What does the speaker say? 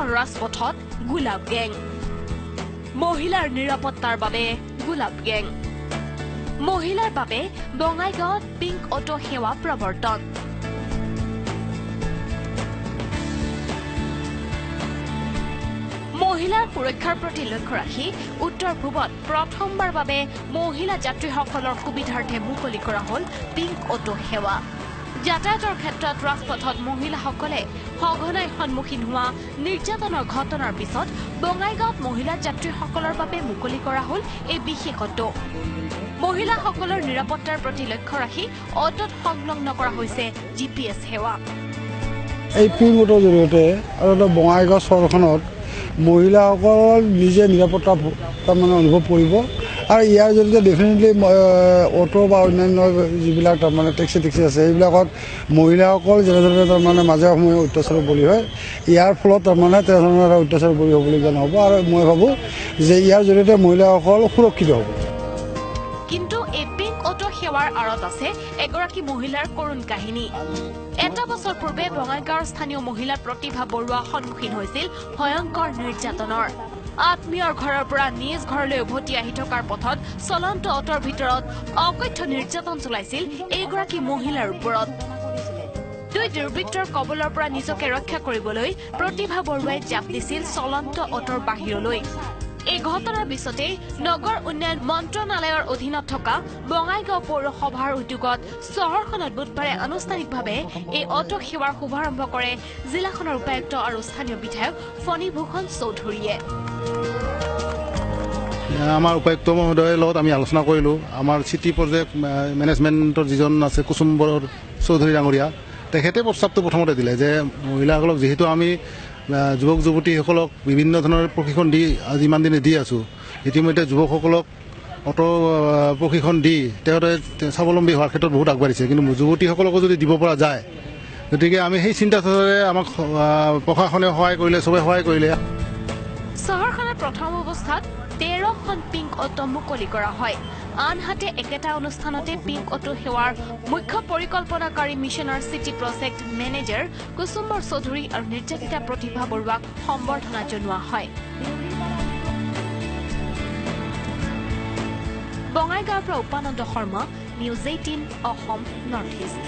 বঙাইগাঁও ৰাজপথত গোলাপ গেং মহিলাৰ নিৰাপত্তাৰ বাবে গোলাপ গেং মহিলাৰ বাবে বঙাইগাঁৱত পিংক অটো সেৱা প্ৰৱৰ্তন মহিলাৰ সুৰক্ষাৰ প্ৰতি লক্ষ্য ৰাখি উত্তৰ পূবত প্ৰথমবাৰ বাবে মহিলা যাত্ৰীসকলৰ সুবিধাৰ্থে মুকলি কৰা হ'ল পিংক অটো সেৱা যাতায়াতৰ ক্ষেত্ৰত ৰাজপথত মহিলাসকলে সঘনাই সন্মুখীন হোৱা নিৰ্যাতনৰ ঘটনাৰ পিছত বঙাইগাঁৱত মহিলা যাত্ৰীসকলৰ বাবে মুকলি কৰা হ'ল এই বিশেষ অটো মহিলাসকলৰ নিৰাপত্তাৰ প্ৰতি লক্ষ্য ৰাখি অটোত সংলগ্ন কৰা হৈছে জিপিএছ সেৱা এই পিংক অটোৰ জৰিয়তে আৰু বঙাইগাঁও চহৰখনত মহিলাসকল নিজে নিৰাপত্তা তাৰমানে অনুভৱ কৰিব আৰু ইয়াৰ জৰিয়তে ডেফিনেটলি অটো বা অন্যান্য যিবিলাক তাৰমানে টেক্সি আছে সেইবিলাকত মহিলাসকল যেনেদৰে তাৰমানে মাজে সময়ে অত্যাচাৰৰ বলি হয় ইয়াৰ ফলত তাৰমানে তেনেধৰণৰ অত্যাচাৰৰ বলি হ'বলগীয়া নহ'ব আৰু মই ভাবোঁ যে ইয়াৰ জৰিয়তে মহিলাসকল সুৰক্ষিত হ'ব কিন্তু এই পিংক অটো সেৱাৰ আঁৰত আছে এগৰাকী মহিলাৰ কৰুণ কাহিনী এটা বছৰ পূৰ্বে বঙাইগাঁৱৰ স্থানীয় মহিলা প্ৰতিভা বৰুৱা সন্মুখীন হৈছিল ভয়ংকৰ নিৰ্যাতনৰ আত্মীয়ৰ ঘৰৰ পৰা নিজ ঘৰলৈ উভতি আহি থকাৰ পথত চলন্ত অটোৰ ভিতৰত অকথ্য নিৰ্যাতন চলাইছিল এইগৰাকী মহিলাৰ ওপৰত দুই দুৰ্বৃত্তৰ কবলৰ পৰা নিজকে ৰক্ষা কৰিবলৈ প্ৰতিভা বৰুৱাই জাপ দিছিল চলন্ত অটোৰ বাহিৰলৈ এই ঘটনাৰ পিছতেই নগৰ উন্নয়ন মন্ত্ৰণালয়ৰ অধীনত থকা বঙাইগাঁও পৌৰসভাৰ উদ্যোগত চহৰখনত বুধবাৰে আনুষ্ঠানিকভাৱে এই অটো সেৱাৰ শুভাৰম্ভ কৰে জিলাখনৰ উপায়ুক্ত আৰু স্থানীয় বিধায়ক ফণীভূষণ চৌধুৰীয়ে আমাৰ উপায়ুক্ত মহোদয়ৰ লগত আমি আলোচনা কৰিলোঁ আমাৰ চিটি প্ৰজেক্ট মেনেজমেণ্টৰ যিজন আছে কুসুম্বৰ চৌধুৰী ডাঙৰীয়া তেখেতে প্ৰস্তাৱটো প্ৰথমতে দিলে যে মহিলাসকলক যিহেতু আমি যুৱক যুৱতীসকলক বিভিন্ন ধৰণৰ প্ৰশিক্ষণ দি আজি ইমান দিনে দি আছোঁ ইতিমধ্যে যুৱকসকলক অটো প্ৰশিক্ষণ দি তেওঁলোকে স্বাৱলম্বী হোৱাৰ ক্ষেত্ৰত বহুত আগবাঢ়িছে কিন্তু যুৱতীসকলকো যদি দিব পৰা যায় গতিকে আমি সেই চিন্তাধাৰাৰে আমাক প্ৰশাসনে সহায় কৰিলে চবে সহায় কৰিলে চহৰখনৰ প্ৰথম অৱস্থাত 13খন পিংক অটো মুকলি কৰা হয় আনহাতে একেটা অনুষ্ঠানতে পিংক অটো সেৱাৰ মুখ্য পৰিকল্পনাকাৰী মিছনৰ city project manager Kusumbar Choudhury আৰু নিৰ্যাতিতা প্ৰতিভা বৰুৱাক সম্বৰ্ধনা জনোৱা হয় বঙাইগাঁৱৰ পৰা Upananda Sharma News 18 Assam North east